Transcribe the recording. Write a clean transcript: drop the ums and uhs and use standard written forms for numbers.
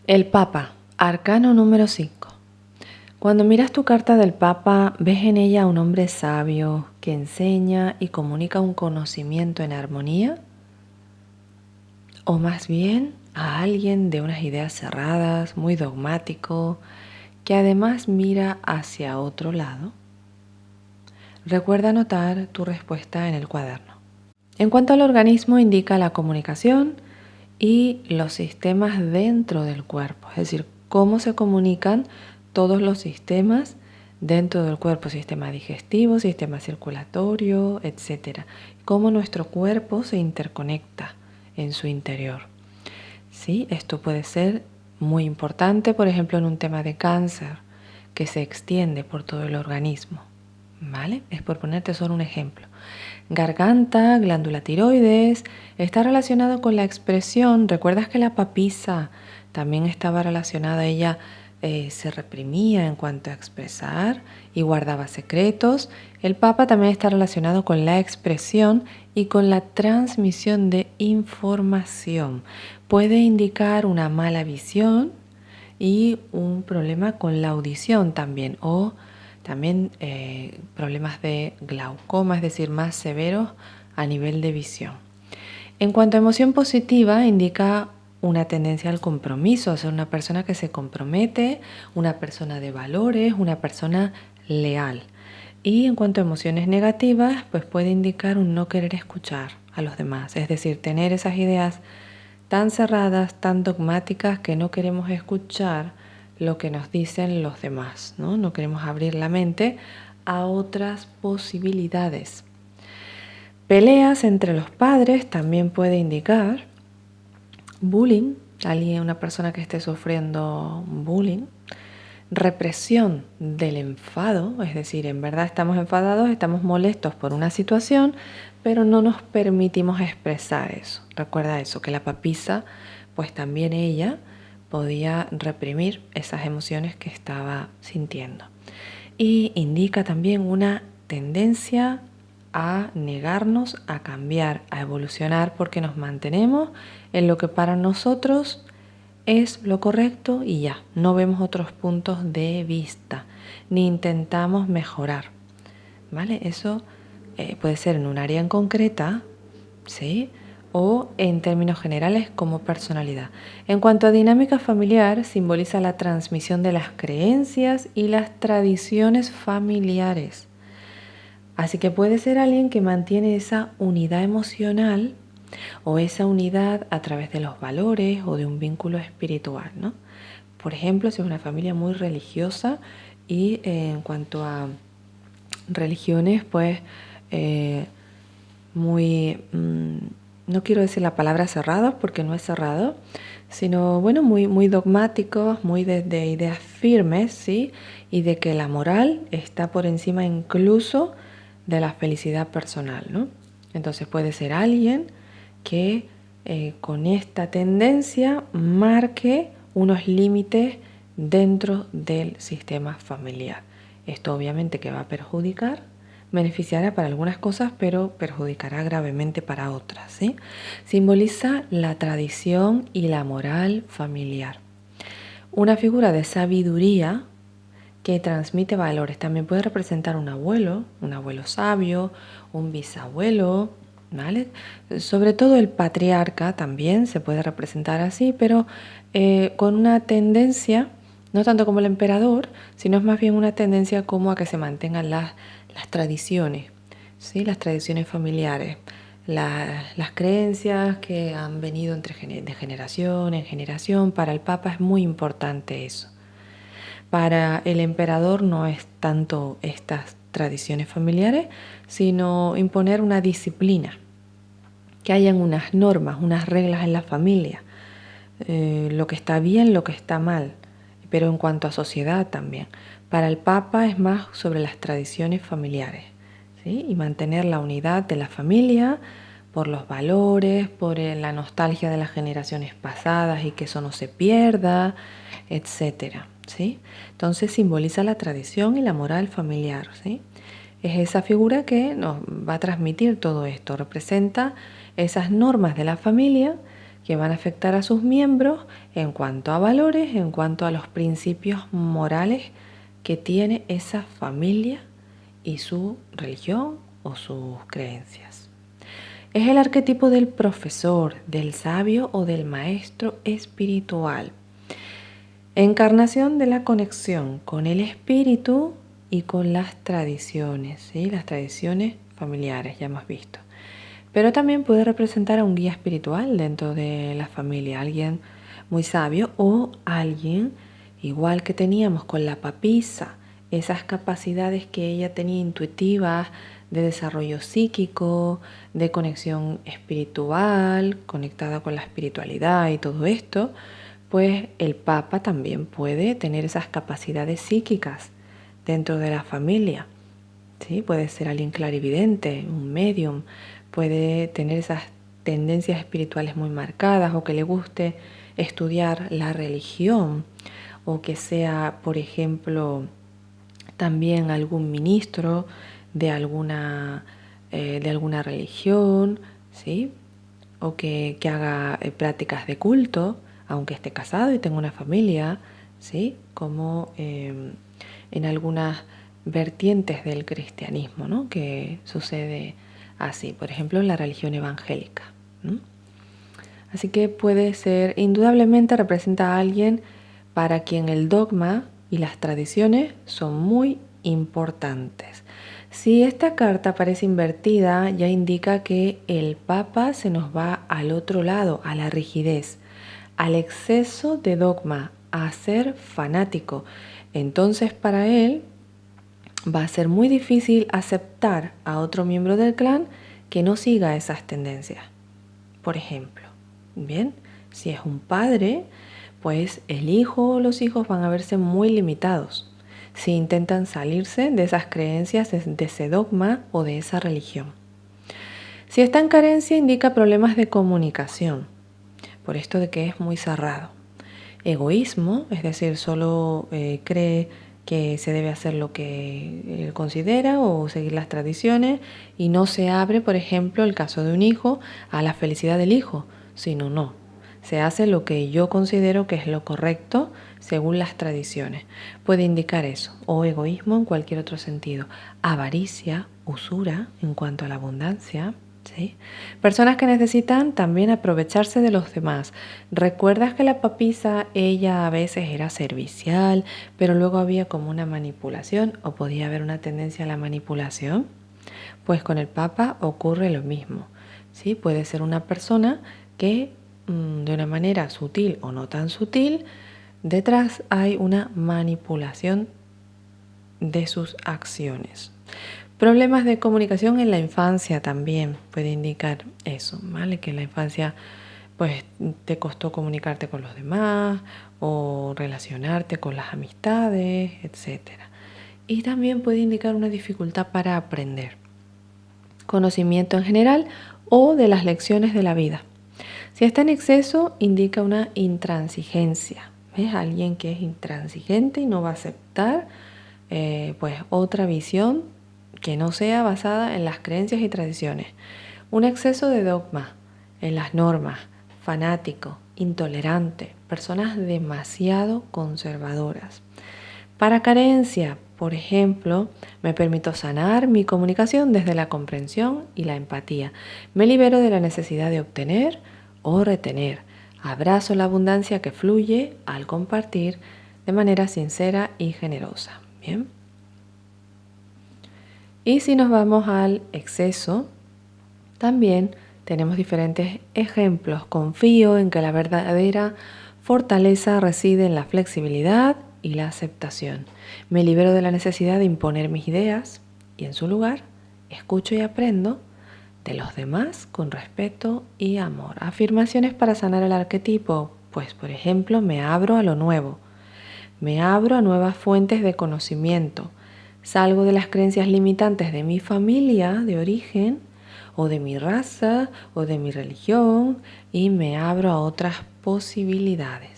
El Papa, arcano número 5. Cuando miras tu carta del Papa, ves en ella a un hombre sabio que enseña y comunica un conocimiento en armonía, o más bien a alguien de unas ideas cerradas, muy dogmático, que además mira hacia otro lado. Recuerda anotar tu respuesta en el cuaderno. En cuanto al organismo, indica la comunicación y los sistemas dentro del cuerpo, es decir, cómo se comunican todos los sistemas dentro del cuerpo, sistema digestivo, sistema circulatorio, etc. Cómo nuestro cuerpo se interconecta en su interior. ¿Sí? Esto puede ser muy importante, por ejemplo, en un tema de cáncer que se extiende por todo el organismo. ¿Vale? Es por ponerte solo un ejemplo. Garganta, glándula tiroides, está relacionado con la expresión. ¿Recuerdas que la papisa también estaba relacionada? Ella se reprimía en cuanto a expresar y guardaba secretos. El Papa también está relacionado con la expresión y con la transmisión de información. Puede indicar una mala visión y un problema con la audición también, o también problemas de glaucoma, es decir, más severos a nivel de visión. En cuanto a emoción positiva, indica una tendencia al compromiso, o sea, una persona que se compromete, una persona de valores, una persona leal. Y en cuanto a emociones negativas, pues puede indicar un no querer escuchar a los demás, es decir, tener esas ideas tan cerradas, tan dogmáticas que no queremos escuchar lo que nos dicen los demás, ¿no? No queremos abrir la mente a otras posibilidades. Peleas entre los padres también puede indicar bullying, una persona que esté sufriendo bullying, represión del enfado, es decir, en verdad estamos enfadados, estamos molestos por una situación, pero no nos permitimos expresar eso. Recuerda eso, que la papisa, pues también ella podía reprimir esas emociones que estaba sintiendo. Y indica también una tendencia a negarnos, a cambiar, a evolucionar, porque nos mantenemos en lo que para nosotros es lo correcto y ya, no vemos otros puntos de vista, ni intentamos mejorar, ¿vale? Eso puede ser en un área en concreta, ¿sí? O en términos generales como personalidad. En cuanto a dinámica familiar, simboliza la transmisión de las creencias y las tradiciones familiares. Así que puede ser alguien que mantiene esa unidad emocional o esa unidad a través de los valores o de un vínculo espiritual, ¿no? Por ejemplo, si es una familia muy religiosa y en cuanto a religiones, pues no quiero decir la palabra cerrados porque no es cerrado, sino bueno, muy dogmáticos, muy de ideas firmes, ¿sí? Y de que la moral está por encima incluso de la felicidad personal, ¿no? Entonces puede ser alguien que con esta tendencia marque unos límites dentro del sistema familiar. Esto obviamente que va a perjudicar, beneficiará para algunas cosas, pero perjudicará gravemente para otras, ¿sí? Simboliza la tradición y la moral familiar. Una figura de sabiduría que transmite valores. También puede representar un abuelo sabio, un bisabuelo, ¿vale? Sobre todo el patriarca también se puede representar así, pero con una tendencia, no tanto como el emperador, sino es más bien una tendencia como a que se mantengan las tradiciones, ¿sí? Las tradiciones familiares, las creencias que han venido de generación en generación. Para el Papa es muy importante eso. Para el emperador no es tanto estas tradiciones familiares, sino imponer una disciplina, que hayan unas normas, unas reglas en la familia, lo que está bien, lo que está mal, pero en cuanto a sociedad también. Para el Papa es más sobre las tradiciones familiares, ¿sí? Y mantener la unidad de la familia por los valores, por la nostalgia de las generaciones pasadas y que eso no se pierda, etcétera, ¿sí? Entonces simboliza la tradición y la moral familiar, ¿sí? Es esa figura que nos va a transmitir todo esto, representa esas normas de la familia que van a afectar a sus miembros en cuanto a valores, en cuanto a los principios morales que tiene esa familia y su religión o sus creencias. Es el arquetipo del profesor, del sabio o del maestro espiritual. Encarnación de la conexión con el espíritu y con las tradiciones, ¿sí? Las tradiciones familiares, ya hemos visto. Pero también puede representar a un guía espiritual dentro de la familia, alguien muy sabio o alguien, igual que teníamos con la papisa, esas capacidades que ella tenía intuitivas de desarrollo psíquico, de conexión espiritual, conectada con la espiritualidad y todo esto, pues el Papa también puede tener esas capacidades psíquicas dentro de la familia. ¿Sí? Puede ser alguien clarividente, un medium, puede tener esas tendencias espirituales muy marcadas o que le guste estudiar la religión o que sea, por ejemplo, también algún ministro de alguna religión, ¿sí? O que haga prácticas de culto, aunque esté casado y tenga una familia, ¿sí? Como en algunas vertientes del cristianismo, ¿no? Que sucede así, por ejemplo, en la religión evangélica, ¿no? Así que puede ser, indudablemente representa a alguien para quien el dogma y las tradiciones son muy importantes. Si esta carta aparece invertida, ya indica que el Papa se nos va al otro lado, a la rigidez, al exceso de dogma, a ser fanático. Entonces para él va a ser muy difícil aceptar a otro miembro del clan que no siga esas tendencias. Por ejemplo, bien, si es un padre, pues el hijo o los hijos van a verse muy limitados si intentan salirse de esas creencias, de ese dogma o de esa religión. Si está en carencia, indica problemas de comunicación, por esto de que es muy cerrado. Egoísmo, es decir, solo cree que se debe hacer lo que él considera o seguir las tradiciones y no se abre, por ejemplo, el caso de un hijo, a la felicidad del hijo, sino no. Se hace lo que yo considero que es lo correcto según las tradiciones. Puede indicar eso, o egoísmo en cualquier otro sentido. Avaricia, usura en cuanto a la abundancia, ¿sí? Personas que necesitan también aprovecharse de los demás. ¿Recuerdas que la papisa, ella a veces era servicial, pero luego había como una manipulación o podía haber una tendencia a la manipulación? Pues con el Papa ocurre lo mismo, ¿sí? Puede ser una persona que de una manera sutil o no tan sutil, detrás hay una manipulación de sus acciones. Problemas de comunicación en la infancia también puede indicar eso, ¿vale? Que en la infancia pues te costó comunicarte con los demás o relacionarte con las amistades, etc. Y también puede indicar una dificultad para aprender, conocimiento en general o de las lecciones de la vida. Si está en exceso, indica una intransigencia. ¿Ves? Alguien que es intransigente y no va a aceptar pues otra visión que no sea basada en las creencias y tradiciones. Un exceso de dogma en las normas, fanático, intolerante, personas demasiado conservadoras. Para carencia, por ejemplo, me permito sanar mi comunicación desde la comprensión y la empatía. Me libero de la necesidad de obtener o retener. Abrazo la abundancia que fluye al compartir de manera sincera y generosa. Bien. Y si nos vamos al exceso, también tenemos diferentes ejemplos. Confío en que la verdadera fortaleza reside en la flexibilidad y la aceptación. Me libero de la necesidad de imponer mis ideas y en su lugar escucho y aprendo de los demás con respeto y amor. Afirmaciones para sanar el arquetipo. Pues, por ejemplo, me abro a lo nuevo. Me abro a nuevas fuentes de conocimiento. Salgo de las creencias limitantes de mi familia de origen o de mi raza o de mi religión y me abro a otras posibilidades.